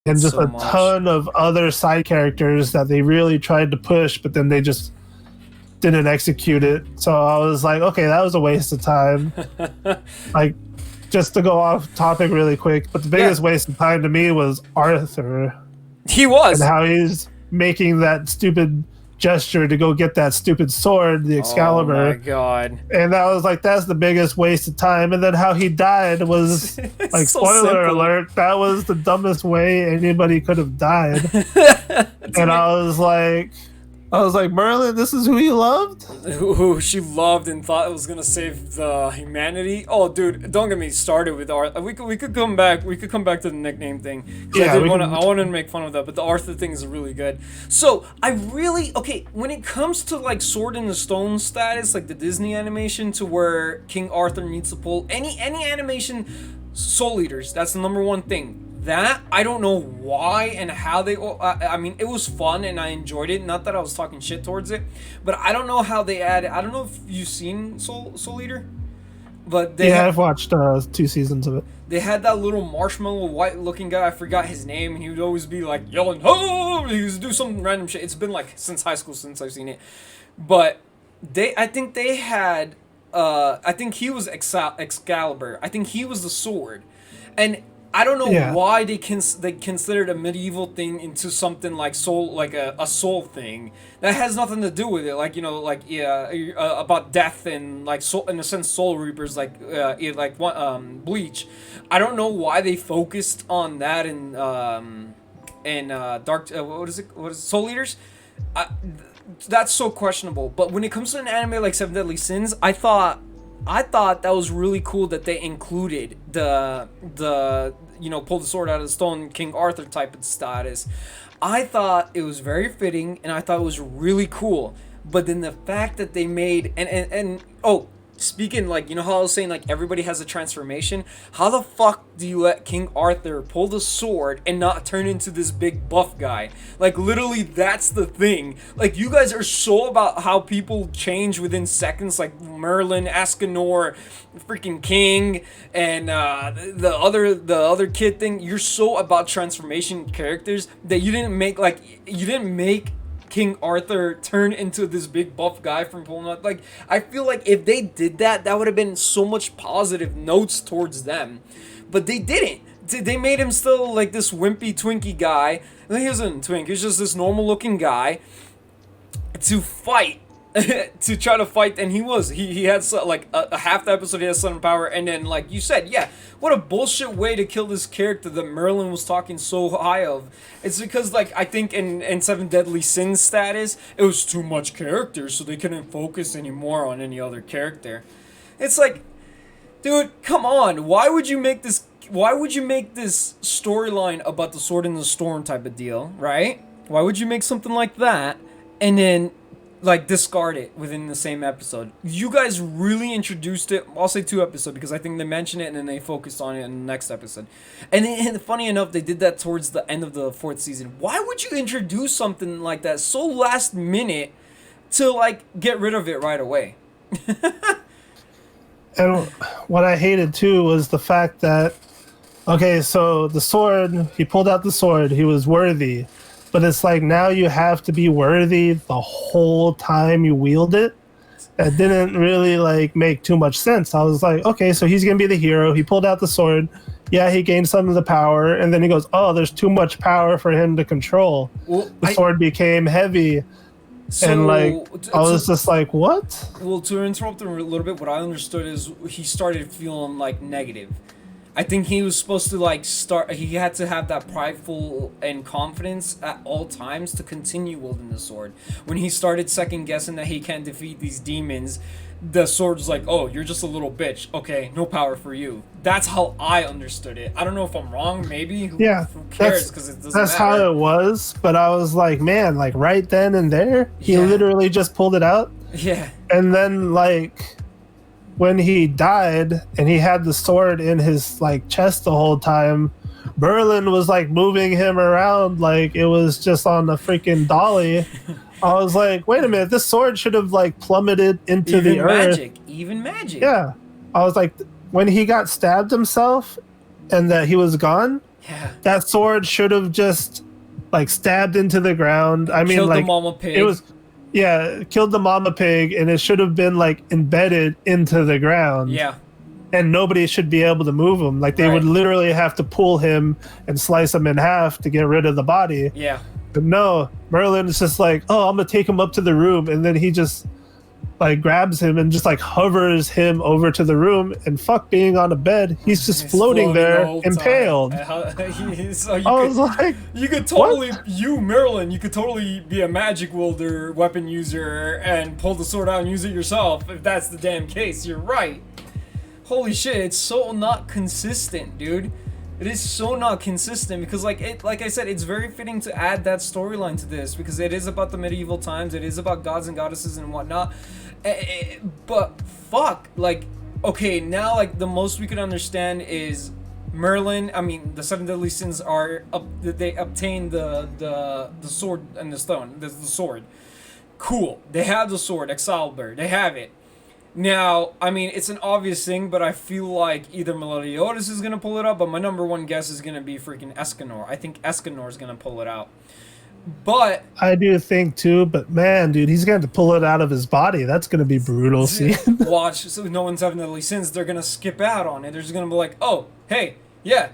and just so a much. ton of other side characters that they really tried to push, but then they just didn't execute it. So I was like, okay, that was a waste of time. Like, just to go off topic really quick, but the Yeah, biggest waste of time to me was Arthur he and was. how he's making that stupid gesture to go get that stupid sword, the Oh my Excalibur. god. And I was like, that's the biggest waste of time. And then how he died was It's like, so spoiler simple. alert, that was the dumbest way anybody could have died. To And make I was like, Merlin, this is who you loved? who she loved and thought it was gonna save the humanity. Oh, dude, don't get me started with Arthur. We could come back. We could come back to the nickname thing because Yeah, we I can. wanted to make fun of that. But the Arthur thing is really good. So I really okay when it comes to like Sword in the Stone status, like the Disney animation, to where King Arthur needs to pull any animation. Soul Eaters. That's the number one thing. That I don't know why and how they. I mean, it was fun and I enjoyed it. Not that I was talking shit towards it, but I don't know how they added. I don't know if you've seen Soul Eater, but Yeah, I've watched 2 seasons of it. they had that little marshmallow white looking guy. I forgot his name, and he would always be like yelling, "Oh!" He would do some random shit. It's been like since high school since I've seen it, but I think they had. I think he was Excalibur. I think he was the sword, and I don't know Yeah. why they considered a medieval thing into something like soul, like a soul thing that has nothing to do with it. Like like yeah, about death and like soul in a sense, soul reapers like like one Bleach. I don't know why they focused on that and Dark. What is it? What is it? Soul Eaters? I, that's so questionable. But when it comes to an anime like Seven Deadly Sins, I thought that was really cool that they included the pull the sword out of the stone King Arthur type of status. I thought it was very fitting and I thought it was really cool. But then the fact that they made and oh, speaking like how I was saying like everybody has a transformation. How the fuck do you let King Arthur pull the sword and not turn into this big buff guy? Like literally, that's the thing. Like you guys are so about how people change within seconds. Like Merlin, Ascanor, freaking King, and the other kid thing. You're so about transformation characters that you didn't make King Arthur turn into this big buff guy from pulling out. Like, I feel like if they did that, that would have been so much positive notes towards them. But they didn't. They made him still like this wimpy Twinkie guy. He wasn't twink. He's just this normal looking guy to fight. To try to fight, and he had like a half the episode he has sudden power, and then like you said, yeah, what a bullshit way to kill this character that Merlin was talking so high of. It's because like I think in Seven Deadly Sins status, it was too much character, so they couldn't focus anymore on any other character. It's like, dude, come on, why would you make this storyline about the Sword in the Storm type of deal, right? Why would you make something like that and then like discard it within the same episode? You guys really introduced it. I'll say 2 episodes because I think they mentioned it and then they focused on it in the next episode. And funny enough, they did that towards the end of the fourth season. Why would you introduce something like that so last minute to like get rid of it right away? And what I hated too was the fact that, okay, so the sword, he pulled out the sword, he was worthy. But it's like now you have to be worthy the whole time you wield it. That didn't really like make too much sense. I was like, okay, so he's gonna be the hero. He pulled out the sword. Yeah, he gained some of the power, and then he goes, oh, there's too much power for him to control. Well, The sword became heavy, and like I was just like, what? to interrupt him a little bit, what I understood is he started feeling like negative. I think he was supposed to like start. He had to have that prideful and confidence at all times to continue wielding the sword. When he started second guessing that he can't defeat these demons, the sword was like, "Oh, you're just a little bitch. Okay, no power for you." That's how I understood it. I don't know if I'm wrong. Maybe Yeah, who cares? that's Because it doesn't that's how matter. it was. But I was like, man, like right then and there, he Yeah, literally just pulled it out, yeah, and then like when he died and he had the sword in his like chest the whole time, Merlin was like moving him around like it was just on a freaking dolly. I was like, wait a minute, this sword should have like plummeted into the even earth. magic, even magic. Yeah. I was like, when he got stabbed himself and that he was gone, Yeah. That sword should have just like stabbed into the ground. I mean, Killed the like mama pig. it was, yeah, killed the mama pig, and it should have been like embedded into the ground, Yeah. and nobody should be able to move him. Like they would Right. literally have to pull him and slice him in half to get rid of the body. Yeah. But no, Merlin is just like, oh, I'm gonna take him up to the room, and then he just like grabs him and just like hovers him over to the room, and fuck being on a bed, he's just He's floating the there, whole impaled. time. So I was like, you could totally, you Marilyn, you could totally be a magic wielder, weapon user, and pull the sword out and use it yourself. If that's the damn case, you're right. Holy shit, it's so not consistent, dude. It is so not consistent because, like I said, it's very fitting to add that storyline to this because it is about the medieval times. It is about gods and goddesses and whatnot. But fuck, like, okay, now like the most we could understand is Merlin. I mean, the seven deadly sins are they obtain the sword and the stone. The sword. Cool. They have the sword, Excalibur. They have it. Now, I mean, it's an obvious thing, but I feel like either Meliodas is gonna pull it out, but my number one guess is gonna be freaking Escanor. I think Escanor is gonna pull it out. But I do think too, but man, dude, he's going to pull it out of his body. That's going to be brutal. See, watch, so no one's having deadly sins. They're gonna skip out on it. They're just gonna be like, oh, hey, yeah,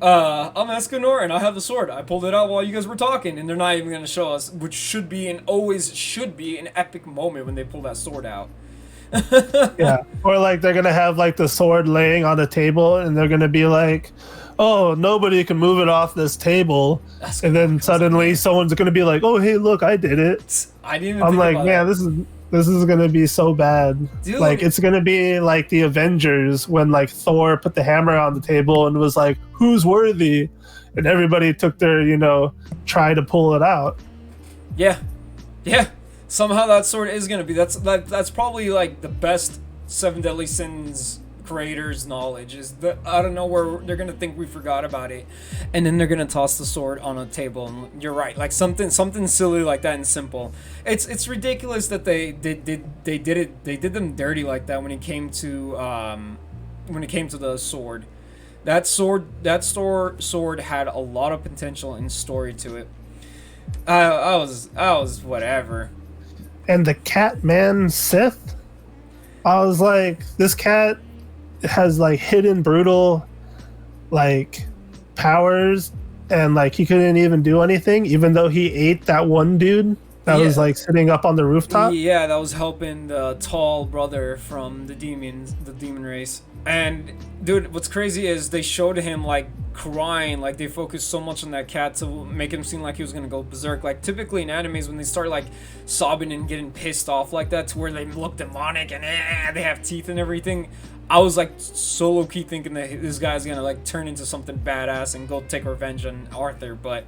I'm Escanor and I have the sword. I pulled it out while you guys were talking, and they're not even gonna show us, which should be and always should be an epic moment when they pull that sword out. yeah, or like they're gonna have like the sword laying on a table, and they're gonna be like, "Oh, nobody can move it off this table," and then suddenly someone's gonna be like, "Oh, hey, look, I did it." I didn't even I'm think like, about man, that. this is gonna be so bad. Dude. Like it's gonna be like the Avengers when like Thor put the hammer on the table and was like, "Who's worthy?" and everybody took their try to pull it out. Yeah, yeah. Somehow that sword is gonna be that's probably like the best seven deadly sins creators' knowledge is that I don't know where they're gonna think we forgot about it, and then they're gonna toss the sword on a table. And you're right, like something silly like that and simple. It's ridiculous that they did it. They did them dirty like that when it came to the sword. That sword had a lot of potential and story to it. I was whatever. And the Catman Sith, I was like, this cat has like hidden brutal like powers, and like he couldn't even do anything, even though he ate that one dude that was like sitting up on the rooftop. Yeah, that was helping the tall brother from the demon race. And dude, what's crazy is they showed him like crying, like they focused so much on that cat to make him seem like he was gonna go berserk. Like typically in animes when they start like sobbing and getting pissed off like that to where they look demonic and they have teeth and everything, I was like so low key thinking that this guy's gonna like turn into something badass and go take revenge on Arthur, but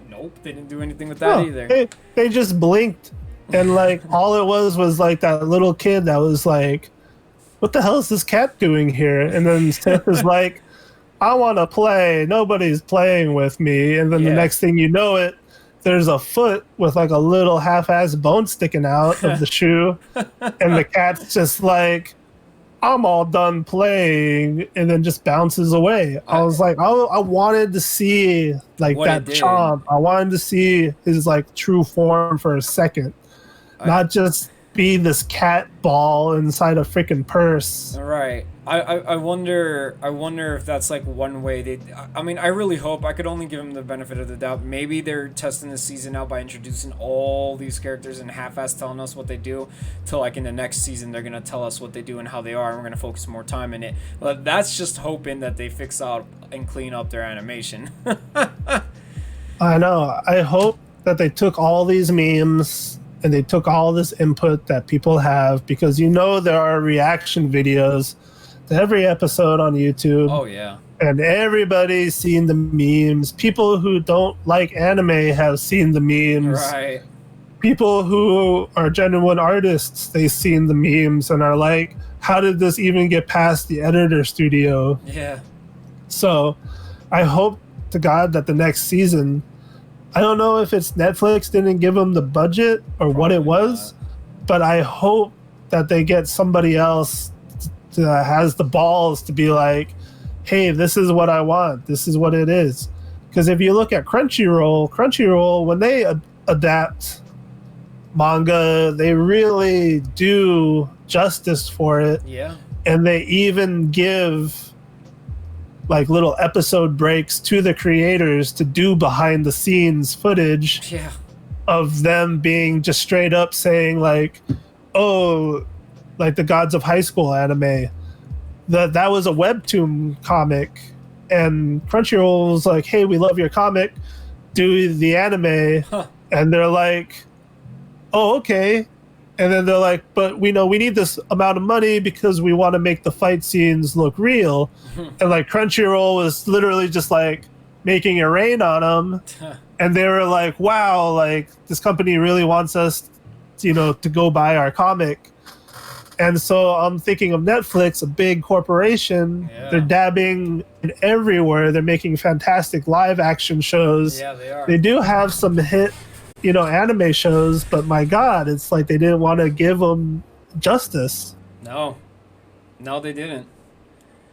nope, they didn't do anything with that either. They just blinked, and like all it was like that little kid that was like, what the hell is this cat doing here? And then Sith is like, I want to play. Nobody's playing with me. And then the next thing you know there's a foot with like a little half-ass bone sticking out of the shoe. And the cat's just like, I'm all done playing, and then just bounces away. I was like, I wanted to see like what that chomp. I wanted to see his like true form for a second. Not just be this cat ball inside a freaking purse. All right. I wonder if that's like one way they. I mean, I really hope. I could only give them the benefit of the doubt. Maybe they're testing the season out by introducing all these characters and half-ass telling us what they do. Till like in the next season, they're gonna tell us what they do and how they are, and we're gonna focus more time in it. But that's just hoping that they fix out and clean up their animation. I know. I hope that they took all these memes and they took all this input that people have, because there are reaction videos to every episode on YouTube. Oh yeah. And everybody's seen the memes. People who don't like anime have seen the memes. Right. People who are genuine artists, they've seen the memes and are like, how did this even get past the editor studio? Yeah. So I hope to God that the next season, I don't know if it's Netflix didn't give them the budget or what it was, but I hope that they get somebody else that has the balls to be like, hey, this is what I want. This is what it is. Because if you look at Crunchyroll, when they adapt manga, they really do justice for it. Yeah. And they even give like little episode breaks to the creators to do behind the scenes footage Yeah. of them being just straight up saying like, oh, like the Gods of High School anime, that was a webtoon comic, and Crunchyroll was like, hey, we love your comic, do the anime. Huh. And they're like, oh, okay. And then they're like, but we know we need this amount of money because we want to make the fight scenes look real. And like Crunchyroll was literally just like making it rain on them. And they were like, wow, like this company really wants us, to go buy our comic. And so I'm thinking of Netflix, a big corporation. Yeah. They're dabbing in everywhere. They're making fantastic live action shows. Yeah, they are. They do have some hit, anime shows, but my God, it's like they didn't want to give them justice. No. No, they didn't.